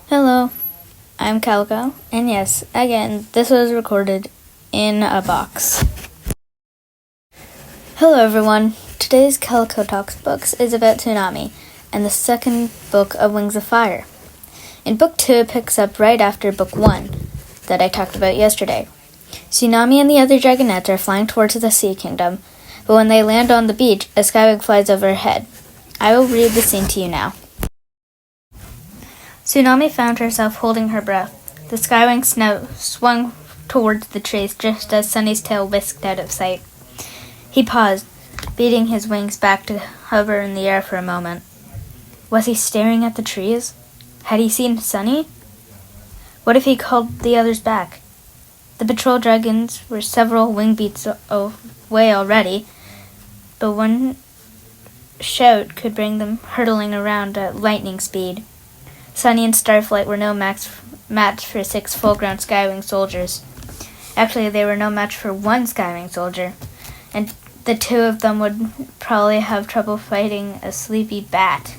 Hello, I'm Kalico, and yes, again, this was recorded in a box. Hello everyone, today's Kalico Talks books is about Tsunami, and the second book of Wings of Fire. In book 2, it picks up right after book 1, that I talked about yesterday. Tsunami and the other dragonettes are flying towards the Sea Kingdom, but when they land on the beach, a skywing flies overhead. I will read the scene to you now. Tsunami found herself holding her breath. The skywing snout swung towards the trees just as Sunny's tail whisked out of sight. He paused, beating his wings back to hover in the air for a moment. Was he staring at the trees? Had he seen Sunny? What if he called the others back? The patrol dragons were several wing beats away already, but one shout could bring them hurtling around at lightning speed. Sunny and Starflight were no match for 6 full-grown skywing soldiers. Actually, they were no match for 1 skywing soldier, and the 2 of them would probably have trouble fighting a sleepy bat.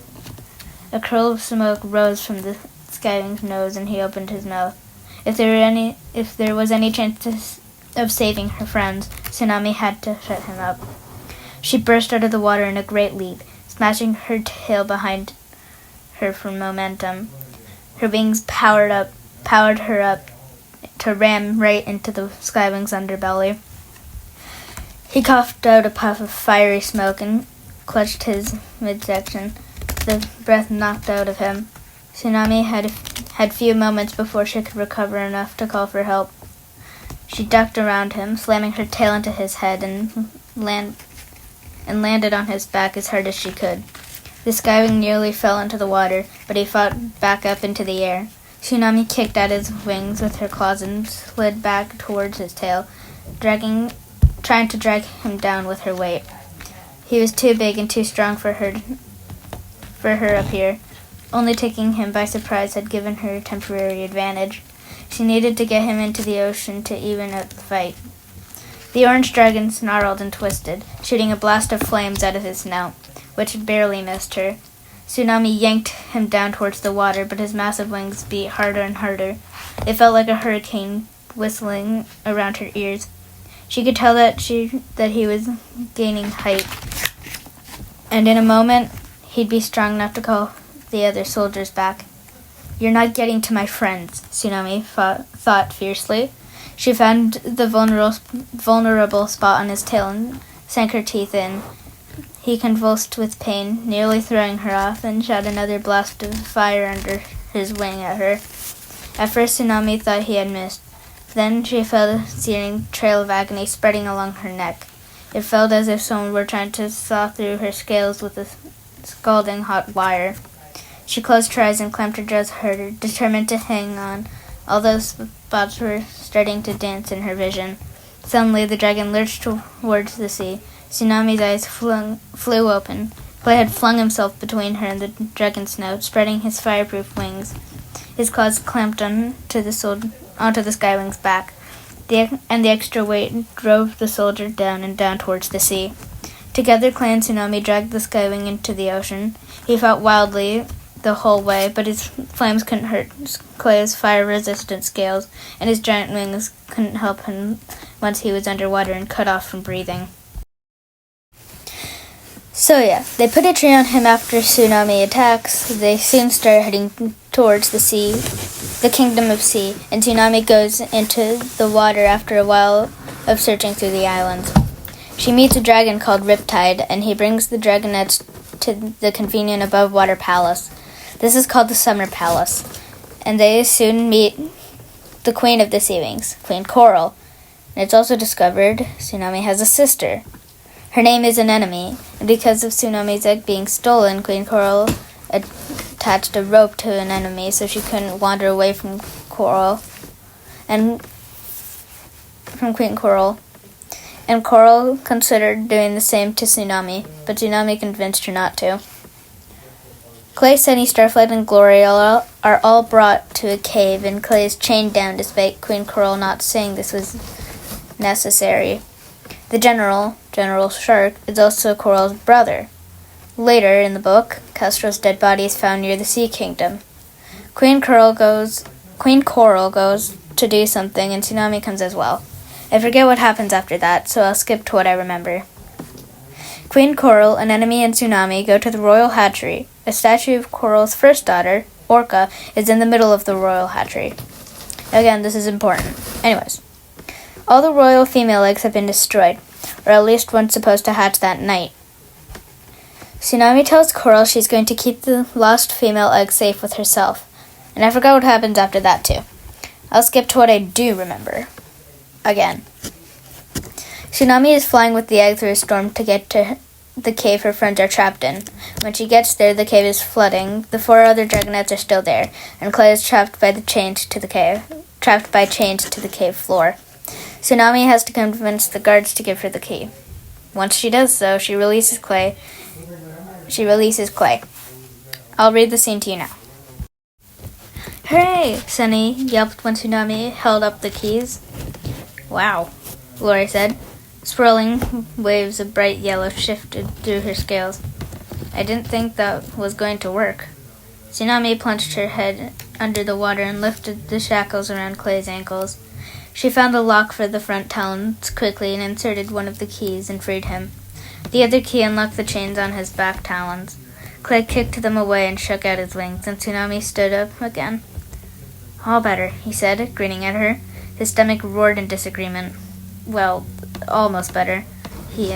A curl of smoke rose from the skywing's nose, and he opened his mouth. If there was any chance of saving her friends, Tsunami had to shut him up. She burst out of the water in a great leap, smashing her tail behind her for momentum. Her wings powered her up to ram right into the skywing's underbelly. He coughed out a puff of fiery smoke and clutched his midsection, the breath knocked out of him. Tsunami had few moments before she could recover enough to call for help. She ducked around him, slamming her tail into his head and landed on his back as hard as she could. The skywing nearly fell into the water, but he fought back up into the air. Tsunami kicked at his wings with her claws and slid back towards his tail, trying to drag him down with her weight. He was too big and too strong for her up here. Only taking him by surprise had given her a temporary advantage. She needed to get him into the ocean to even out the fight. The orange dragon snarled and twisted, shooting a blast of flames out of his snout, which barely missed her. Tsunami yanked him down towards the water, but his massive wings beat harder and harder. It felt like a hurricane whistling around her ears. She could tell that he was gaining height, and in a moment he'd be strong enough to call the other soldiers back. "You're not getting to my friends," Tsunami thought fiercely. She found the vulnerable spot on his tail and sank her teeth in. He convulsed with pain, nearly throwing her off, and shot another blast of fire under his wing at her. At first, Tsunami thought he had missed. Then she felt a searing trail of agony spreading along her neck. It felt as if someone were trying to saw through her scales with a scalding hot wire. She closed her eyes and clamped her jaws harder, determined to hang on, although spots were starting to dance in her vision. Suddenly, the dragon lurched towards the sea. Tsunami's eyes flew open. Clay had flung himself between her and the dragon's snout, spreading his fireproof wings. His claws clamped onto the skywing's back, and the extra weight drove the soldier down and down towards the sea. Together, Clay and Tsunami dragged the skywing into the ocean. He fought wildly the whole way, but his flames couldn't hurt Clay's fire-resistant scales, and his giant wings couldn't help him once he was underwater and cut off from breathing. So yeah, they put a tree on him after Tsunami attacks. They soon start heading towards the sea, the Kingdom of Sea, and Tsunami goes into the water after a while of searching through the islands. She meets a dragon called Riptide, and he brings the dragonettes to the convenient above-water palace. This is called the Summer Palace, and they soon meet the Queen of the Sea Wings, Queen Coral. And it's also discovered Tsunami has a sister. Her name is Anemone, and because of Tsunami's egg being stolen, Queen Coral attached a rope to Anemone so she couldn't wander away from Coral, and from Queen Coral. And Coral considered doing the same to Tsunami, but Tsunami convinced her not to. Clay, Sunny, Starflight, and Gloria are all brought to a cave, and Clay is chained down despite Queen Coral not saying this was necessary. The General Shark, is also Coral's brother. Later in the book, Castro's dead body is found near the Sea Kingdom. Queen Coral goes to do something, and Tsunami comes as well. I forget what happens after that, so I'll skip to what I remember. Queen Coral, an enemy, and Tsunami go to the royal hatchery. A statue of Coral's first daughter, Orca, is in the middle of the royal hatchery. Again, this is important. Anyways, all the royal female eggs have been destroyed, or at least one's supposed to hatch that night. Tsunami tells Coral she's going to keep the lost female egg safe with herself. And I forgot what happens after that, too. I'll skip to what I do remember. Again. Tsunami is flying with the egg through a storm to get to the cave her friends are trapped in. When she gets there, the cave is flooding. The 4 other dragonets are still there, and Clay is trapped by chains to the cave floor. Tsunami has to convince the guards to give her the key. Once she does so, she releases Clay. I'll read the scene to you now. Hooray! Sunny yelped when Tsunami held up the keys. Wow, Lori said. Swirling waves of bright yellow shifted through her scales. I didn't think that was going to work. Tsunami plunged her head under the water and lifted the shackles around Clay's ankles. She found the lock for the front talons quickly and inserted one of the keys and freed him. The other key unlocked the chains on his back talons. Clay kicked them away and shook out his wings, and Tsunami stood up again. All better, he said, grinning at her. His stomach roared in disagreement. Well, almost better, he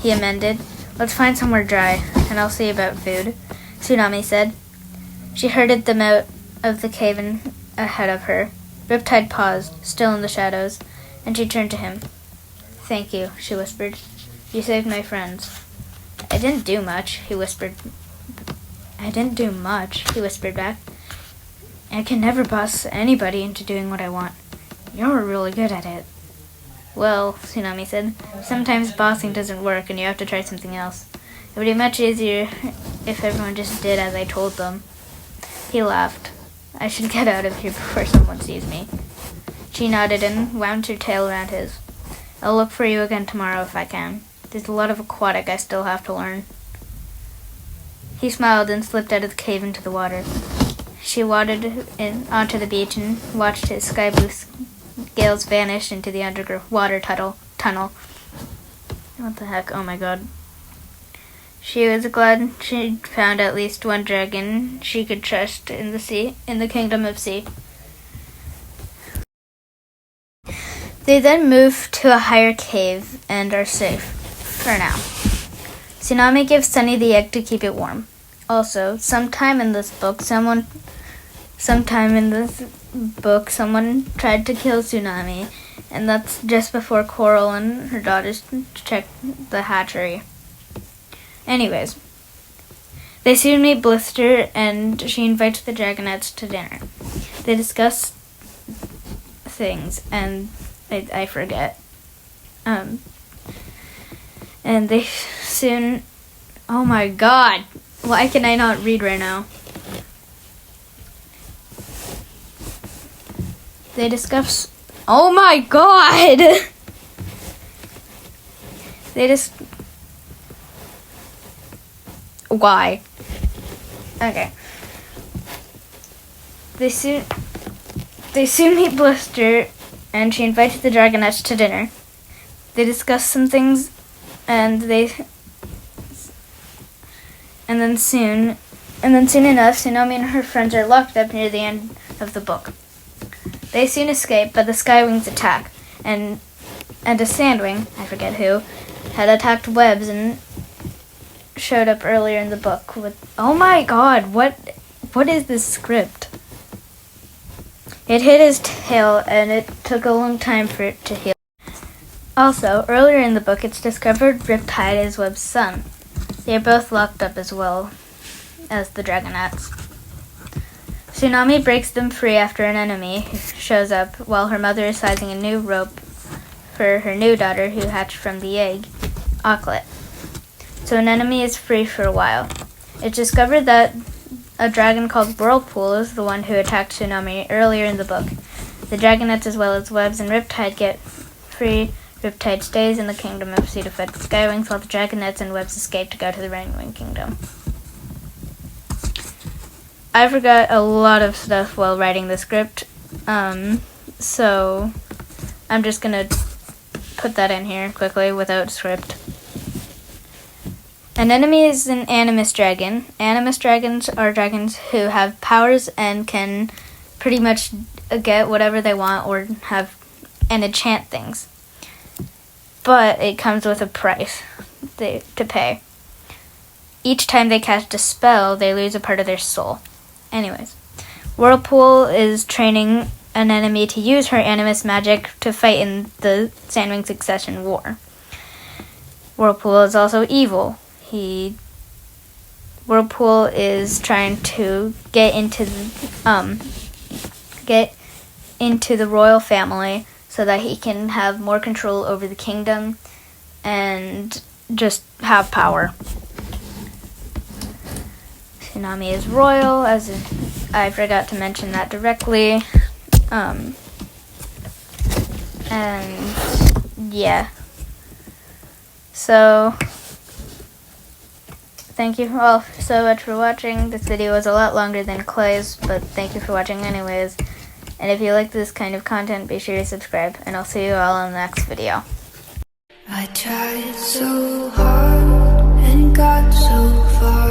amended. Let's find somewhere dry, and I'll see about food, Tsunami said. She herded them out of the cave ahead of her. Riptide paused, still in the shadows, and she turned to him. Thank you, she whispered. You saved my friends. I didn't do much, he whispered back. I can never boss anybody into doing what I want. You're really good at it. Well, Tsunami said, sometimes bossing doesn't work and you have to try something else. It would be much easier if everyone just did as I told them. He laughed. I should get out of here before someone sees me. She nodded and wound her tail around his. I'll look for you again tomorrow if I can. There's a lot of aquatic I still have to learn. He smiled and slipped out of the cave into the water. She waded onto the beach and watched his sky blue scales vanish into the underwater tunnel. What the heck? Oh my god. She was glad she'd found at least one dragon she could trust in the kingdom of sea. They then move to a higher cave and are safe. For now. Tsunami gives Sunny the egg to keep it warm. Also, sometime in this book, someone tried to kill Tsunami, and that's just before Coral and her daughters checked the hatchery. Anyways, they soon meet Blister, and she invites the dragonets to dinner. They discuss things, and I forget. And they soon... Oh my god! Why can I not read right now? They discuss... Oh my god! Why? Okay. They soon meet Blister, and she invited the dragonets to dinner. They discuss some things, and then soon enough, Tsunami and her friends are locked up near the end of the book. They soon escape, but the Skywings attack, and a Sandwing, I forget who, had attacked Webs and showed up earlier in the book with... Oh my god, what is this script? It hit his tail, and it took a long time for it to heal. Also, earlier in the book, it's discovered Riptide is Web's son. They are both locked up as well as the dragonets. Tsunami breaks them free after an enemy shows up while her mother is sizing a new rope for her new daughter who hatched from the egg, Auklet. So an enemy is free for a while. It's discovered that a dragon called Whirlpool is the one who attacked Tsunami earlier in the book. The dragonets as well as Webs and Riptide get free. Riptide stays in the kingdom of sea to fight the Skywings while the dragonets and Webs escape to go to the Rainwing Kingdom. I forgot a lot of stuff while writing the script, so I'm just gonna put that in here quickly without script. An enemy is an animus dragon. Animus dragons are dragons who have powers and can pretty much get whatever they want or have and enchant things. But it comes with a price to pay. Each time they cast a spell, they lose a part of their soul. Anyways, Whirlpool is training an enemy to use her animus magic to fight in the Sandwing Succession War. Whirlpool is also evil. Whirlpool is trying to get into the royal family so that he can have more control over the kingdom and just have power. Tsunami is royal, as I forgot to mention that directly. And yeah. So thank you all so much for watching. This video was a lot longer than Clay's, but thank you for watching anyways. And if you like this kind of content, be sure to subscribe, and I'll see you all in the next video. I tried so hard and got so far.